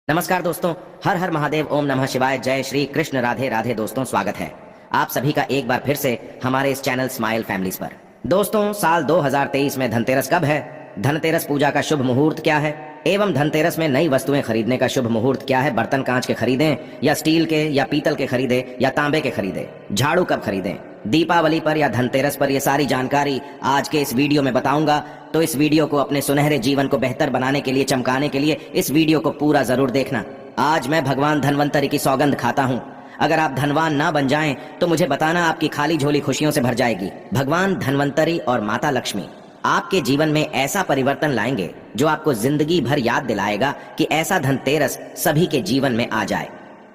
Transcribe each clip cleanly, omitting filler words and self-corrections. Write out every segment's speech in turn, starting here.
नमस्कार दोस्तों, हर हर महादेव, ओम नमः शिवाय, जय श्री कृष्ण, राधे राधे। दोस्तों स्वागत है आप सभी का एक बार फिर से हमारे इस चैनल स्माइल फैमिलीज पर। दोस्तों साल 2023 में धनतेरस कब है, धनतेरस पूजा का शुभ मुहूर्त क्या है एवं धनतेरस में नई वस्तुएं खरीदने का शुभ मुहूर्त क्या है। बर्तन कांच के खरीदें या स्टील के या पीतल के खरीदें या तांबे के खरीदें, झाड़ू कब खरीदें, दीपावली पर या धनतेरस पर, ये सारी जानकारी आज के इस वीडियो में बताऊंगा। तो इस वीडियो को अपने सुनहरे जीवन को बेहतर बनाने के लिए, चमकाने के लिए इस वीडियो को पूरा जरूर देखना। आज मैं भगवान धनवंतरी की सौगंध खाता हूँ, अगर आप धनवान ना बन जाएं तो मुझे बताना, आपकी खाली झोली खुशियों से भर जाएगी। भगवान धनवंतरी और माता लक्ष्मी आपके जीवन में ऐसा परिवर्तन लाएंगे जो आपको जिंदगी भर याद दिलाएगा कि ऐसा धनतेरस सभी के जीवन में आ जाए।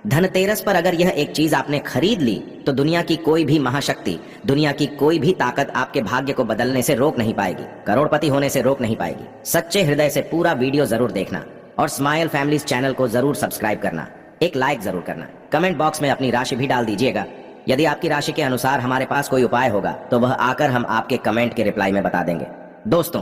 धनतेरस पर अगर यह एक चीज आपने खरीद ली तो दुनिया की कोई भी महाशक्ति, दुनिया की कोई भी ताकत आपके भाग्य को बदलने से रोक नहीं पाएगी, करोड़पति होने से रोक नहीं पाएगी। सच्चे हृदय से पूरा वीडियो जरूर देखना और स्माइल फैमिलीज चैनल को जरूर सब्सक्राइब करना, एक लाइक जरूर करना, कमेंट बॉक्स में अपनी राशि भी डाल दीजिएगा। यदि आपकी राशि के अनुसार हमारे पास कोई उपाय होगा तो वह आकर हम आपके कमेंट के रिप्लाई में बता देंगे। दोस्तों,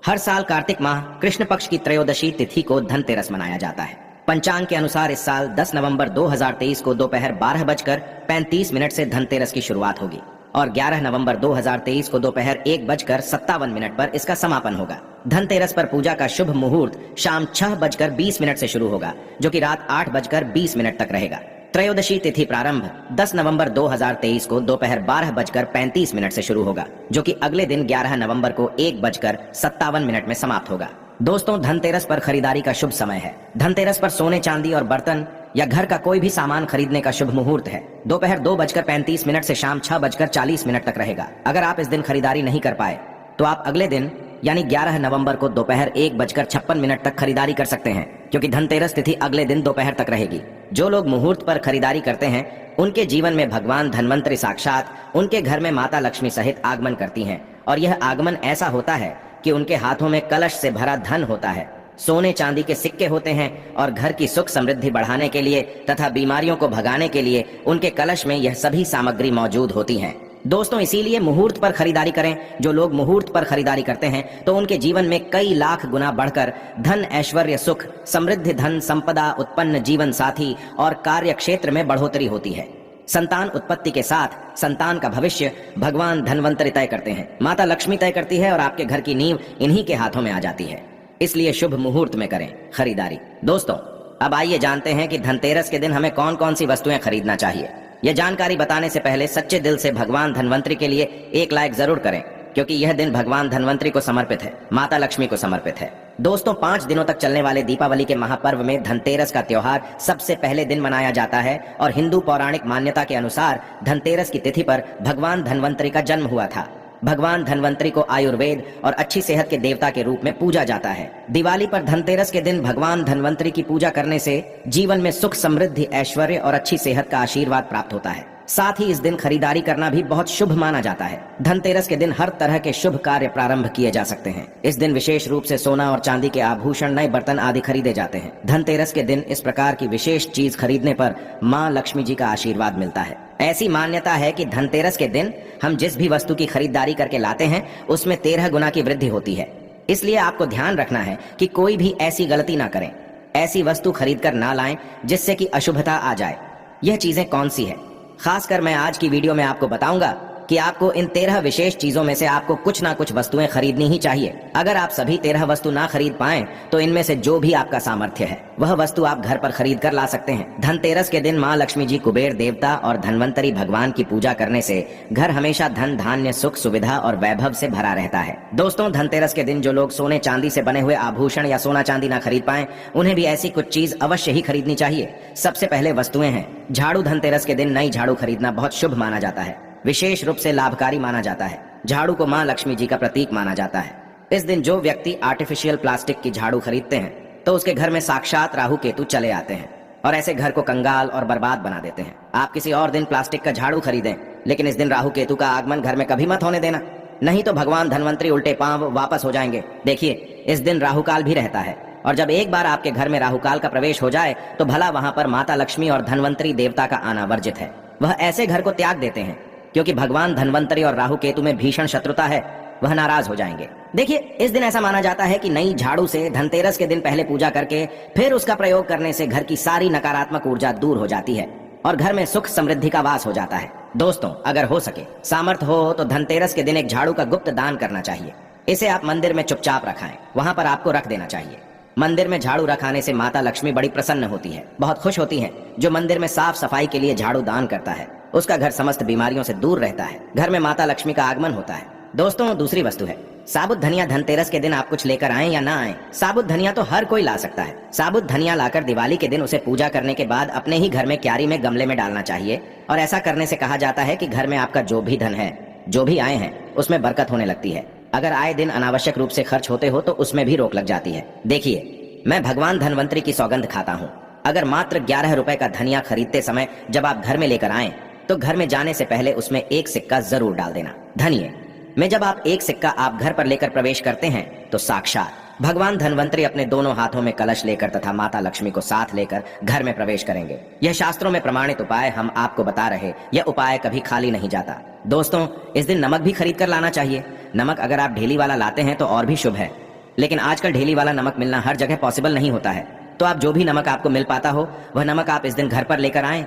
हर साल कार्तिक माह कृष्ण पक्ष की त्रयोदशी तिथि को धनतेरस मनाया जाता है। पंचांग के अनुसार इस साल 10 नवंबर 2023 को दोपहर 12:35 से धनतेरस की शुरुआत होगी और 11 नवंबर 2023 को दोपहर 1:57 पर इसका समापन होगा। धनतेरस पर पूजा का शुभ मुहूर्त शाम 6:20 से शुरू होगा, जो कि रात 8:20 तक रहेगा। त्रयोदशी तिथि प्रारंभ 10 नवंबर 2023 को दोपहर 12:35 से शुरू होगा, जो कि अगले दिन 11 नवंबर को 1:57 में समाप्त होगा। दोस्तों, धनतेरस पर खरीदारी का शुभ समय है। धनतेरस पर सोने, चांदी और बर्तन या घर का कोई भी सामान खरीदने का शुभ मुहूर्त है। दोपहर 2:35 से शाम 6:40 तक रहेगा। अगर आप इस दिन खरीदारी नहीं कर पाए तो आप अगले दिन यानी 11 नवंबर को दोपहर 1:56 तक खरीदारी कर सकते हैं, क्योंकि धनतेरस तिथि अगले दिन दोपहर तक रहेगी। जो लोग मुहूर्त पर खरीदारी करते हैं उनके जीवन में भगवान धनवंतरी साक्षात उनके घर में माता लक्ष्मी सहित आगमन करती हैं, और यह आगमन ऐसा होता है कि उनके हाथों में कलश से भरा धन होता है, सोने चांदी के सिक्के होते हैं, और घर की सुख समृद्धि बढ़ाने के लिए तथा बीमारियों को भगाने के लिए उनके कलश में यह सभी सामग्री मौजूद होती हैं। दोस्तों, इसीलिए मुहूर्त पर खरीदारी करें। जो लोग मुहूर्त पर खरीदारी करते हैं तो उनके जीवन में कई लाख गुना बढ़कर धन, ऐश्वर्य, सुख, समृद्धि, धन संपदा, उत्पन्न जीवन साथी और कार्य क्षेत्र में बढ़ोतरी होती है। संतान उत्पत्ति के साथ संतान का भविष्य भगवान धनवंतरी तय करते हैं, माता लक्ष्मी तय करती है, और आपके घर की नींव इन्हीं के हाथों में आ जाती है। इसलिए शुभ मुहूर्त में करें खरीदारी। दोस्तों, अब आइए जानते हैं कि धनतेरस के दिन हमें कौन कौन सी वस्तुएं खरीदना चाहिए। यह जानकारी बताने से पहले सच्चे दिल से भगवान धनवंतरी के लिए एक लाइक जरूर करें, क्योंकि यह दिन भगवान धनवंतरी को समर्पित है, माता लक्ष्मी को समर्पित है। दोस्तों, 5 दिनों तक चलने वाले दीपावली के महापर्व में धनतेरस का त्योहार सबसे पहले दिन मनाया जाता है, और हिंदू पौराणिक मान्यता के अनुसार धनतेरस की तिथि पर भगवान धनवंतरी का जन्म हुआ था। भगवान धनवंतरी को आयुर्वेद और अच्छी सेहत के देवता के रूप में पूजा जाता है। दिवाली पर धनतेरस के दिन भगवान धनवंतरी की पूजा करने से जीवन में सुख, समृद्धि, ऐश्वर्य और अच्छी सेहत का आशीर्वाद प्राप्त होता है। साथ ही इस दिन खरीदारी करना भी बहुत शुभ माना जाता है। धनतेरस के दिन हर तरह के शुभ कार्य प्रारंभ किए जा सकते हैं। इस दिन विशेष रूप से सोना और चांदी के आभूषण, नए बर्तन आदि खरीदे जाते हैं। धनतेरस के दिन इस प्रकार की विशेष चीज खरीदने पर माँ लक्ष्मी जी का आशीर्वाद मिलता है। ऐसी मान्यता है कि धनतेरस के दिन हम जिस भी वस्तु की खरीदारी करके लाते हैं उसमें 13 गुना की वृद्धि होती है। इसलिए आपको ध्यान रखना है कि कोई भी ऐसी गलती ना करें, ऐसी वस्तु खरीद कर ना लाएं जिससे कि अशुभता आ जाए। यह चीजें कौन सी है, खासकर मैं आज की वीडियो में आपको बताऊंगा कि आपको इन 13 विशेष चीजों में से आपको कुछ ना कुछ वस्तुएं खरीदनी ही चाहिए। अगर आप सभी 13 वस्तु ना खरीद पाएं तो इनमें से जो भी आपका सामर्थ्य है वह वस्तु आप घर पर खरीद कर ला सकते हैं। धनतेरस के दिन माँ लक्ष्मी जी, कुबेर देवता और धनवंतरी भगवान की पूजा करने से घर हमेशा धन, धान्य, सुख, सुविधा और वैभव से भरा रहता है। दोस्तों, धनतेरस के दिन जो लोग सोने चांदी से बने हुए आभूषण या सोना चांदी ना खरीद पाए उन्हें भी ऐसी कुछ चीज अवश्य ही खरीदनी चाहिए। सबसे पहले वस्तुएं हैं झाड़ू। धनतेरस के दिन नई झाड़ू खरीदना बहुत शुभ माना जाता है, विशेष रूप से लाभकारी माना जाता है। झाड़ू को मां लक्ष्मी जी का प्रतीक माना जाता है। इस दिन जो व्यक्ति आर्टिफिशियल प्लास्टिक की झाड़ू खरीदते हैं तो उसके घर में साक्षात राहु केतु चले आते हैं और ऐसे घर को कंगाल और बर्बाद बना देते हैं। आप किसी और दिन प्लास्टिक का झाड़ू खरीदें, लेकिन इस दिन राहु केतु का आगमन घर में कभी मत होने देना, नहीं तो भगवान धनवंतरी उल्टे पांव वापस हो जाएंगे। देखिए, इस दिन राहुकाल भी रहता है, और जब एक बार आपके घर में राहुकाल का प्रवेश हो जाए तो भला वहां पर माता लक्ष्मी और धनवंतरी देवता का आना वर्जित है। वह ऐसे घर को त्याग देते हैं क्योंकि भगवान धनवंतरी और राहु केतु में भीषण शत्रुता है। वह नाराज हो जाएंगे। देखिए, इस दिन ऐसा माना जाता है कि नई झाड़ू से धनतेरस के दिन पहले पूजा करके फिर उसका प्रयोग करने से घर की सारी नकारात्मक ऊर्जा दूर हो जाती है और घर में सुख समृद्धि का वास हो जाता है। दोस्तों, अगर हो सके, सामर्थ्य हो तो धनतेरस के दिन एक झाड़ू का गुप्त दान करना चाहिए। इसे आप मंदिर में चुपचाप रखाएं, वहां पर आपको रख देना चाहिए। मंदिर में झाड़ू रखाने से माता लक्ष्मी बड़ी प्रसन्न होती है, बहुत खुश होती है। जो मंदिर में साफ सफाई के लिए झाड़ू दान करता है उसका घर समस्त बीमारियों से दूर रहता है, घर में माता लक्ष्मी का आगमन होता है। दोस्तों, दूसरी वस्तु है साबुत धनिया। धनतेरस के दिन आप कुछ लेकर आएं या ना आएं, साबुत धनिया तो हर कोई ला सकता है। साबुत धनिया लाकर दिवाली के दिन उसे पूजा करने के बाद अपने ही घर में क्यारी में गमले में डालना चाहिए और ऐसा करने से कहा जाता है कि घर में आपका जो भी धन है, जो भी आए हैं, उसमें बरकत होने लगती है। अगर आए दिन अनावश्यक रूप से खर्च होते हो तो उसमें भी रोक लग जाती है। देखिए, मैं भगवान धनवंतरी की सौगंध खाता हूँ। अगर मात्र 11 रुपए का धनिया खरीदते समय जब आप घर में लेकर आए तो घर में जाने से पहले उसमें एक सिक्का जरूर डाल देना। धनिये में जब आप एक सिक्का आप घर पर लेकर प्रवेश करते हैं तो साक्षात भगवान धनवंतरी अपने दोनों हाथों में कलश लेकर तथा माता लक्ष्मी को साथ लेकर घर में प्रवेश करेंगे। यह शास्त्रों में प्रमाणित उपाय हम आपको बता रहे, यह उपाय कभी खाली नहीं जाता। दोस्तों, इस दिन नमक भी खरीद कर लाना चाहिए। नमक अगर आप ढेली वाला लाते हैं तो और भी शुभ है, लेकिन आजकल ढेली वाला नमक मिलना हर जगह पॉसिबल नहीं होता है। तो आप जो भी नमक आपको मिल पाता हो वह नमक आप इस दिन घर पर लेकर आएं।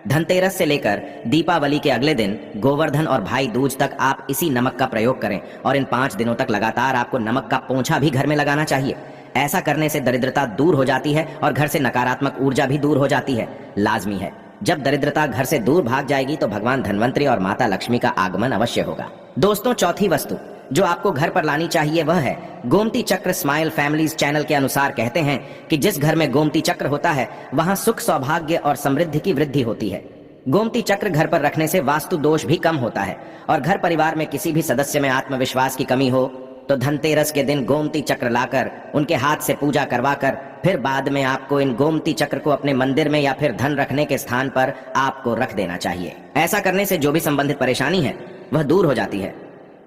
धनतेरस से लेकर दीपावली के अगले दिन गोवर्धन और भाई दूज तक आप इसी नमक का प्रयोग करें और इन 5 दिनों तक लगातार आपको नमक का पोंछा भी घर में लगाना चाहिए। ऐसा करने से दरिद्रता दूर हो जाती है और घर से नकारात्मक ऊर्जा भी दूर हो जाती है। लाजमी है, जब दरिद्रता घर से दूर भाग जाएगी तो भगवान धनवंतरी और माता लक्ष्मी का आगमन अवश्य होगा। दोस्तों, चौथी वस्तु जो आपको घर पर लानी चाहिए वह है गोमती चक्र। स्माइल फैमिलीज चैनल के अनुसार कहते हैं कि जिस घर में गोमती चक्र होता है वहां सुख, सौभाग्य और समृद्धि की वृद्धि होती है। गोमती चक्र घर पर रखने से वास्तु दोष भी कम होता है और घर परिवार में किसी भी सदस्य में आत्मविश्वास की कमी हो तो धनतेरस के दिन गोमती चक्र लाकर उनके हाथ से पूजा करवाकर फिर बाद में आपको इन गोमती चक्र को अपने मंदिर में या फिर धन रखने के स्थान पर आपको रख देना चाहिए। ऐसा करने से जो भी संबंधित परेशानी है वह दूर हो जाती है।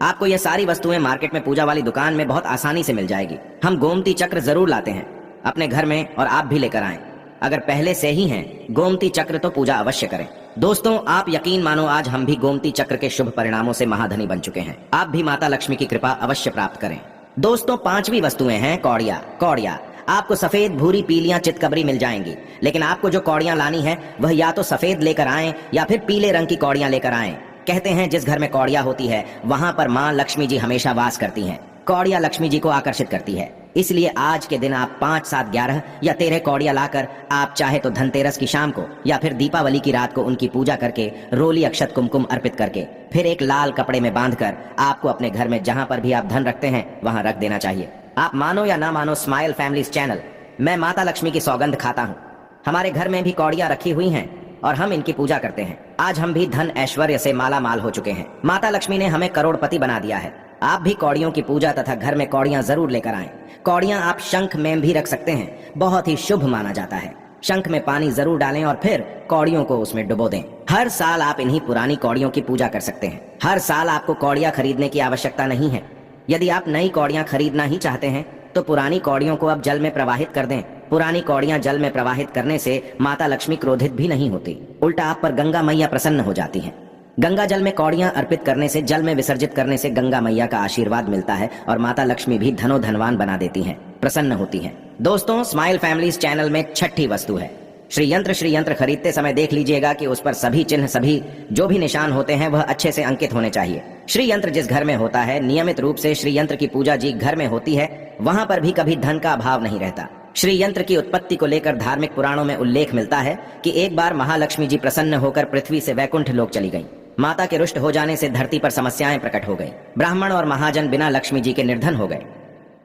आपको यह सारी वस्तुएं मार्केट में पूजा वाली दुकान में बहुत आसानी से मिल जाएगी। हम गोमती चक्र जरूर लाते हैं अपने घर में और आप भी लेकर आएं। अगर पहले से ही हैं गोमती चक्र तो पूजा अवश्य करें। दोस्तों, आप यकीन मानो आज हम भी गोमती चक्र के शुभ परिणामों से महाधनी बन चुके हैं। आप भी माता लक्ष्मी की कृपा अवश्य प्राप्त करें। दोस्तों, 5वीं वस्तुएं हैं कौड़िया। कौड़िया आपको सफेद, भूरी, पीलियां, चितकबरी मिल जाएंगी, लेकिन आपको जो कौड़ियां लानी है वह या तो सफेद लेकर आएं या फिर पीले रंग की कौड़ियां लेकर आएं। कहते हैं जिस घर में कौड़िया होती है वहां पर माँ लक्ष्मी जी हमेशा वास करती हैं। कौड़िया लक्ष्मी जी को आकर्षित करती है, इसलिए आज के दिन आप 5, 7, 11 या 13 कौड़िया लाकर आप चाहे तो धनतेरस की शाम को या फिर दीपावली की रात को उनकी पूजा करके रोली, अक्षत, कुमकुम अर्पित करके फिर एक लाल कपड़े में बांधकर आपको अपने घर में जहां पर भी आप धन रखते हैं वहां रख देना चाहिए। आप मानो या ना मानो, स्माइल फैमिलीज चैनल मैं माता लक्ष्मी की सौगंध खाता हूँ। हमारे घर में भी कौड़िया रखी हुई हैं और हम इनकी पूजा करते हैं। आज हम भी धन ऐश्वर्य से माला माल हो चुके हैं। माता लक्ष्मी ने हमें करोड़पति बना दिया है। आप भी कौड़ियों की पूजा तथा घर में कौड़ियां जरूर लेकर आएं। कौड़ियां आप शंख में भी रख सकते हैं, बहुत ही शुभ माना जाता है। शंख में पानी जरूर डालें और फिर कौड़ियों को उसमें डुबो दें। हर साल आप इन्हीं पुरानी कौड़ियों की पूजा कर सकते हैं। हर साल आपको कौड़ियां खरीदने की आवश्यकता नहीं है। यदि आप नई कौड़ियां खरीदना ही चाहते हैं तो पुरानी कौड़ियों को आप जल में प्रवाहित कर दें। पुरानी कौड़ियां जल में प्रवाहित करने से माता लक्ष्मी क्रोधित भी नहीं होती, उल्टा आप पर गंगा मैया प्रसन्न हो जाती हैं। गंगा जल में कौड़ियां अर्पित करने से, जल में विसर्जित करने से गंगा मैया का आशीर्वाद मिलता है और माता लक्ष्मी भी धनो धनवान बना देती हैं, प्रसन्न होती हैं। दोस्तों, स्माइल फैमिलीज चैनल में 6ठी वस्तु है श्री यंत्र। श्री यंत्र खरीदते समय देख लीजिएगा कि उस पर सभी चिन्ह, सभी जो भी निशान होते हैं वह अच्छे से अंकित होने चाहिए। श्री यंत्र जिस घर में होता है, नियमित रूप से श्री यंत्र की पूजा जी घर में होती है, वहां पर भी कभी धन का अभाव नहीं रहता। श्री यंत्र की उत्पत्ति को लेकर धार्मिक पुराणों में उल्लेख मिलता है कि एक बार महालक्ष्मी जी प्रसन्न होकर पृथ्वी से वैकुंठ लोक चली गईं। माता के रुष्ट हो जाने से धरती पर समस्याएं प्रकट हो गई। ब्राह्मण और महाजन बिना लक्ष्मी जी के निर्धन हो गए।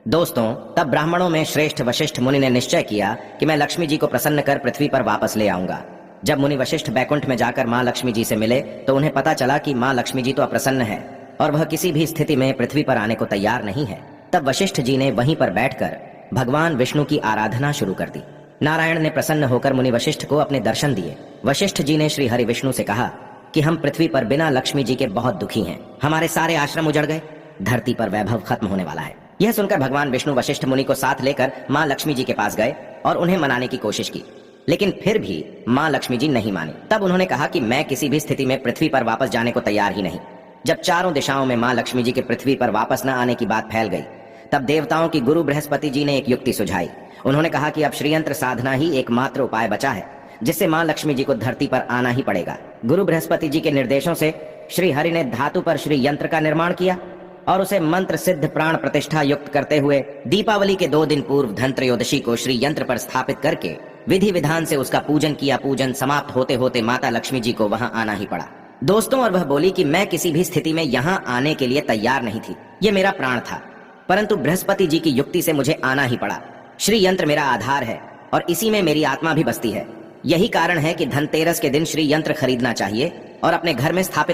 दोस्तों, तब ब्राह्मणों में श्रेष्ठ वशिष्ठ मुनि ने निश्चय किया कि मैं लक्ष्मी जी को प्रसन्न कर पृथ्वी पर वापस ले आऊंगा। जब मुनि वशिष्ठ बैकुंठ में जाकर माँ लक्ष्मी जी से मिले तो उन्हें पता चला कि माँ लक्ष्मी जी तो अप्रसन्न है और वह किसी भी स्थिति में पृथ्वी पर आने को तैयार नहीं है। तब वशिष्ठ जी ने वहीं पर बैठकर भगवान विष्णु की आराधना शुरू कर दी। नारायण ने प्रसन्न होकर मुनि वशिष्ठ को अपने दर्शन दिए। वशिष्ठ जी ने श्री हरि विष्णु से कहा कि हम पृथ्वी पर बिना लक्ष्मी जी के बहुत दुखी हैं। हमारे सारे आश्रम उजड़ गए, धरती पर वैभव खत्म होने वाला है। यह सुनकर भगवान विष्णु वशिष्ठ मुनि को साथ लेकर माँ लक्ष्मी जी के पास गए और उन्हें मनाने की कोशिश की, लेकिन फिर भी माँ लक्ष्मी जी नहीं मानी। तब उन्होंने कहा कि मैं किसी भी स्थिति में पृथ्वी पर वापस जाने को तैयार ही नहीं। जब चारों दिशाओं में मां लक्ष्मी जी के पृथ्वी पर वापस न आने की बात फैल गई, तब देवताओं की गुरु बृहस्पति जी ने एक युक्ति सुझाई। उन्होंने कहा कि अब श्रीयंत्र साधना ही एकमात्र उपाय बचा है जिससे मां लक्ष्मी जी को धरती पर आना ही पड़ेगा। गुरु बृहस्पति जी के निर्देशों से श्री हरि ने धातु पर श्री यंत्र का निर्माण किया और उसे मंत्र सिद्ध प्राण प्रतिष्ठा युक्त करते हुए दीपावली के 2 दिन पूर्व धनत्रयोदशी को श्री यंत्र पर स्थापित करके विधि विधान से उसका पूजन किया। पूजन समाप्त होते होते माता लक्ष्मी जी को वहां आना ही पड़ा दोस्तों। और वह बोली कि मैं किसी भी स्थिति में यहां आने के लिए तैयार नहीं थी, ये मेरा प्राण था, परंतु बृहस्पति जी की युक्ति से मुझे आना ही पड़ा। श्री यंत्र मेरा आधार है और इसी में मेरी आत्मा भी बसती है। यही कारण है कि धनतेरस के दिन श्री यंत्र खरीदना चाहिए और अपने घर में स्थापित